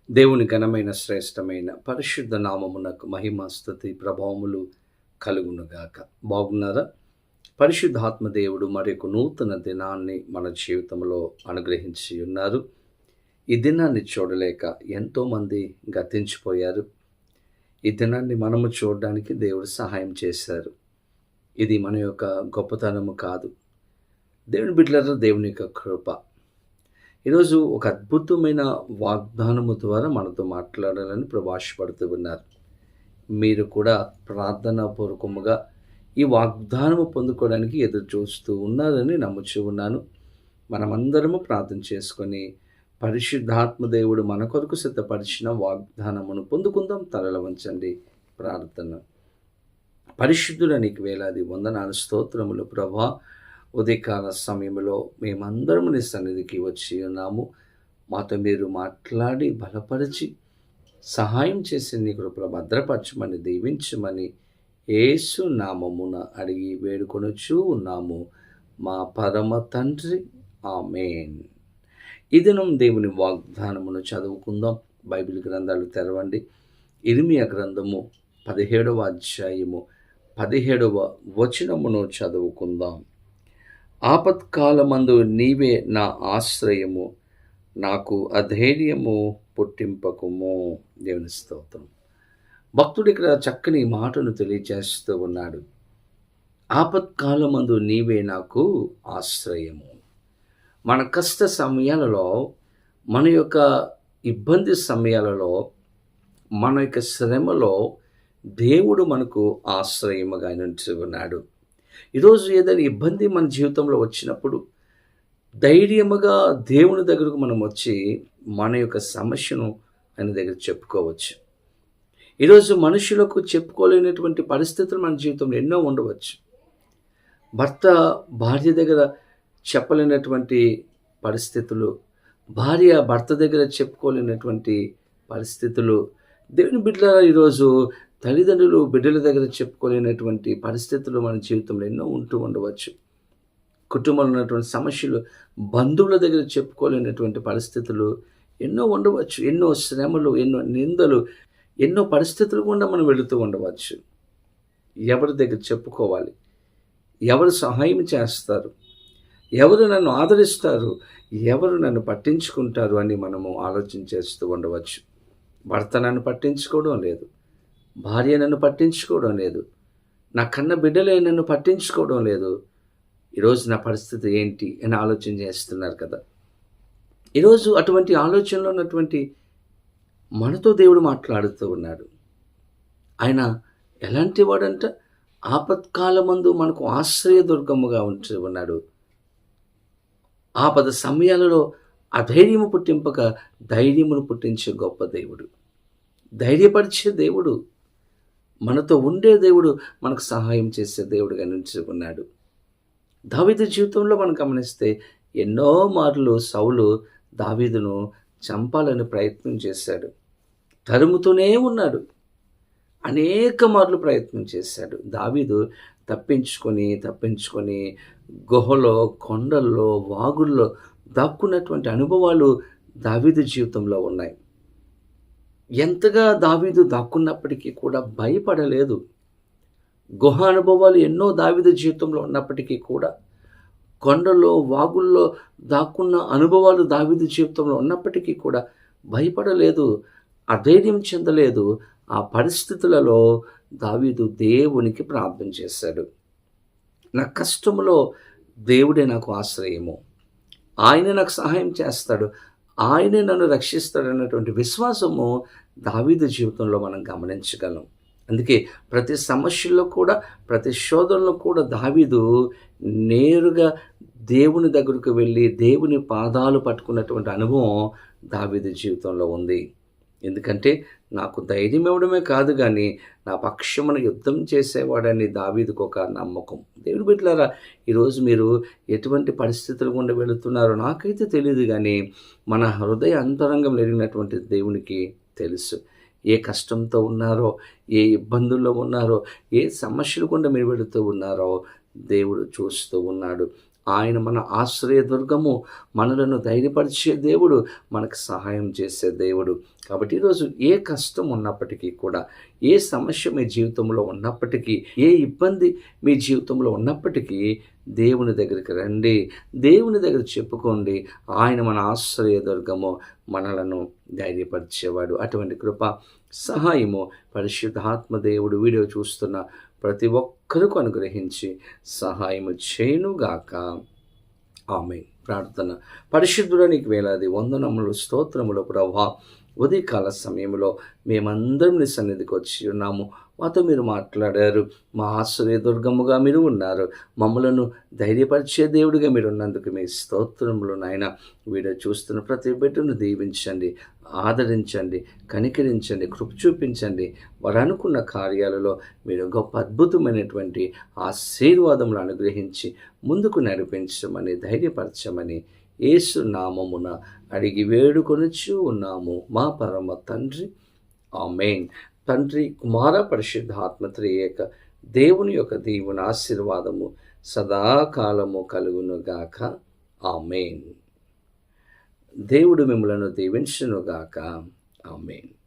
దేవుని ఘనమైన శ్రేష్టమైన పరిశుద్ధ నామమునకు మహిమ స్తుతి ప్రభావములు కలుగునుగాక. బాగున్నారా? పరిశుద్ధాత్మ దేవుడు మరొక నూతన దినాన్ని మన జీవితంలో అనుగ్రహించి ఉన్నారు. ఈ దినాన్ని చూడలేక ఎంతోమంది గతించిపోయారు. ఈ దినాన్ని మనము చూడడానికి దేవుడు సహాయం చేశారు. ఇది మన యొక్క గొప్పతనము కాదు, దేవుని బిడ్డలారా, దేవుని యొక్క కృప. ఈరోజు ఒక అద్భుతమైన వాగ్దానము ద్వారా మనతో మాట్లాడాలని ప్రవాసపడుతూ ఉన్నారు. మీరు కూడా ప్రార్థనాపూర్వకముగా ఈ వాగ్దానము పొందుకోవడానికి ఎదురు చూస్తూ ఉన్నారని నమ్ముచూ ఉన్నాను. మనమందరము ప్రార్థన చేసుకొని పరిశుద్ధాత్మ దేవుడు మన కొరకు సిద్ధపరిచిన వాగ్దానమును పొందుకుందాం. తలల వంచండి, ప్రార్థన. పరిశుద్ధుడ నీకు వేలాది వందనాలు, స్తోత్రములు ప్రభా. ఉదయకాల సమయంలో మేమందరము నీ సన్నిధికి వచ్చి ఉన్నాము. మాతో మీరు మాట్లాడి బలపరిచి సహాయం చేసి నీ కృపలో భద్రపరచమని దీవించమని యేసు నామమున అడిగి వేడుకొనుచూ ఉన్నాము మా పరమ తండ్రి, ఆమేన్. ఈ దినం దేవుని వాగ్దానమును చదువుకుందాం. బైబిల్ గ్రంథాలు తెరవండి. ఇర్మియా గ్రంథము 17వ అధ్యాయము 17వ వచనమును చదువుకుందాం. ఆపత్కాలమందు నీవే నా ఆశ్రయము, నాకు అధైర్యము పుట్టింపకుము. దేవుని స్తోత్రం. భక్తుడు ఇక్కడ చక్కని మాటను తెలియజేస్తూ ఉన్నాడు. ఆపత్కాలమందు నీవే నాకు ఆశ్రయము. మన కష్ట సమయాలలో, మన యొక్క ఇబ్బంది సమయాలలో, మన యొక్క శ్రమలో దేవుడు మనకు ఆశ్రయముగా నిలిచి ఉన్నాడు. ఈరోజు ఏదైనా ఇబ్బంది మన జీవితంలో వచ్చినప్పుడు ధైర్యముగా దేవుని దగ్గరకు మనం వచ్చి మన యొక్క సమస్యను ఆయన దగ్గర చెప్పుకోవచ్చు. ఈరోజు మనుషులకు చెప్పుకోలేనటువంటి పరిస్థితులు మన జీవితంలో ఎన్నో ఉండవచ్చు. భర్త భార్య దగ్గర చెప్పలేనటువంటి పరిస్థితులు, భార్య భర్త దగ్గర చెప్పుకోలేనటువంటి పరిస్థితులు, దేవుని బిడ్డలారా, ఈరోజు తల్లిదండ్రులు బిడ్డల దగ్గర చెప్పుకోలేనటువంటి పరిస్థితులు మన జీవితంలో ఎన్నో ఉంటూ ఉండవచ్చు. కుటుంబంలో ఉన్నటువంటి సమస్యలు బంధువుల దగ్గర చెప్పుకోలేనటువంటి పరిస్థితులు ఎన్నో ఉండవచ్చు. ఎన్నో శ్రమలు, ఎన్నో నిందలు, ఎన్నో పరిస్థితులు గుండా మనం వెళుతూ ఉండవచ్చు. ఎవరి దగ్గర చెప్పుకోవాలి? ఎవరు సహాయం చేస్తారు? ఎవరు నన్ను ఆదరిస్తారు? ఎవరు నన్ను పట్టించుకుంటారు అని మనము ఆలోచన చేస్తూ ఉండవచ్చు. భర్త నన్ను పట్టించుకోవడం లేదు, భార్య నన్ను పట్టించుకోవడం లేదు, నా కన్న బిడ్డలే నన్ను పట్టించుకోవడం లేదు. ఈరోజు నా పరిస్థితి ఏంటి అని ఆలోచన చేస్తున్నారు కదా. ఈరోజు అటువంటి ఆలోచనలో ఉన్నటువంటి మనతో దేవుడు మాట్లాడుతూ ఉన్నాడు. ఆయన ఎలాంటి వాడంట? ఆపత్కాలమందు మనకు ఆశ్రయదుర్గముగా ఉంటూ ఉన్నాడు. ఆపద సమయాలలో అధైర్యము పుట్టింపక ధైర్యమును పుట్టించే గొప్ప దేవుడు, ధైర్యపరిచే దేవుడు, మనతో ఉండే దేవుడు, మనకు సహాయం చేసే దేవుడుగా నిలుచుకున్నాడు. దావీదు జీవితంలో మనం గమనిస్తే ఎన్నో మార్లు సౌలు దావీదును చంపాలని ప్రయత్నం చేశాడు. తరుముతూనే ఉన్నాడు. అనేక మార్లు ప్రయత్నం చేశాడు. దావీదు తప్పించుకొని గుహలో, కొండల్లో, వాగుల్లో దాక్కున్నటువంటి అనుభవాలు దావీదు జీవితంలో ఉన్నాయి. ఎంతగా దావీదు దాక్కున్నప్పటికీ కూడా భయపడలేదు. గుహ అనుభవాలు ఎన్నో దావీదు జీవితంలో ఉన్నప్పటికీ కూడా, కొండలో, వాగుల్లో దాక్కున్న అనుభవాలు దావీదు జీవితంలో ఉన్నప్పటికీ కూడా భయపడలేదు, అధైర్యం చెందలేదు. ఆ పరిస్థితులలో దావీదు దేవునికి ప్రార్థన చేశాడు. నా కష్టములో దేవుడే నాకు ఆశ్రయము, ఆయనే నాకు సహాయం చేస్తాడు, ఆయనే నన్ను రక్షిస్తాడు అన్నటువంటి విశ్వాసము దావీదు జీవితంలో మనం గమనించగలం. అందుకే ప్రతి సమస్యల్లో కూడా, ప్రతి శోధనలో కూడా దావీదు నేరుగా దేవుని దగ్గరకు వెళ్ళి దేవుని పాదాలు పట్టుకున్నటువంటి అనుభవం దావీదు జీవితంలో ఉంది. ఎందుకంటే నాకు ధైర్యం ఇవ్వడమే కాదు కానీ నా పక్షమున యుద్ధం చేసేవాడని దావీదుకు ఒక నమ్మకం. దేవుని బిడ్డలారా, ఈరోజు మీరు ఎటువంటి పరిస్థితులు గుండా వెళుతున్నారో నాకైతే తెలియదు కానీ మన హృదయ అంతరంగంలో ఎరిగినటువంటి దేవునికి తెలుసు. ఏ కష్టంతో ఉన్నారో, ఏ ఇబ్బందుల్లో ఉన్నారో, ఏ సమస్యలు గుండా మీరు వెళుతూ ఉన్నారో దేవుడు చూస్తూ ఉన్నాడు. ఆయన మన ఆశ్రయదుర్గము, మనలను ధైర్యపరిచే దేవుడు, మనకు సహాయం చేసే దేవుడు. కాబట్టి ఈరోజు ఏ కష్టం ఉన్నప్పటికీ కూడా, ఏ సమస్య మీ జీవితంలో ఉన్నప్పటికీ, ఏ ఇబ్బంది మీ జీవితంలో ఉన్నప్పటికీ దేవుని దగ్గరికి రండి, దేవుని దగ్గర చెప్పుకోండి. ఆయన మన ఆశ్రయదుర్గము, మనలను ధైర్యపరిచేవాడు. అటువంటి కృప, సహాయము పరిశుద్ధాత్మ దేవుడు వీడియో చూస్తున్న ప్రతి ఒక్కరికి అనుగ్రహించి సహాయము చేయునుగాక. ఆమేన్. ప్రార్థన. పరిశుద్ధుడా, నీకు వేలాది వందనములు, స్తోత్రములు ప్రభువా. ఉదయకాల సమయంలో మేమందరం నీ సన్నిధికి వచ్చి ఉన్నాము. మాతో మీరు మాట్లాడారు. మా ఆశ్రయదుర్గముగా మీరు ఉన్నారు. మమ్మలను ధైర్యపరిచే దేవుడిగా మీరు ఉన్నందుకు మీ స్తోత్రములు నాయన. వీడియో చూస్తున్న ప్రతి బిడ్డను దీవించండి, ఆదరించండి, కనికరించండి, కృప చూపించండి. వారు అనుకున్న కార్యాలలో మీరు గొప్ప అద్భుతమైనటువంటి ఆశీర్వాదములు అనుగ్రహించి ముందుకు నడిపించమని, ధైర్యపరచమని యేసు నామమున అడిగి వేడుకొనుచు ఉన్నాము మా పరమ తండ్రి. ఆమేన్. తండ్రి, కుమార, పరిశుద్ధాత్మ త్రియేక దేవుని యొక్క దీవుని ఆశీర్వాదము సదాకాలము కలుగునుగాక. ఆమేన్. దేవుడు మిమ్మలను దీవించునుగాక. ఆమేన్.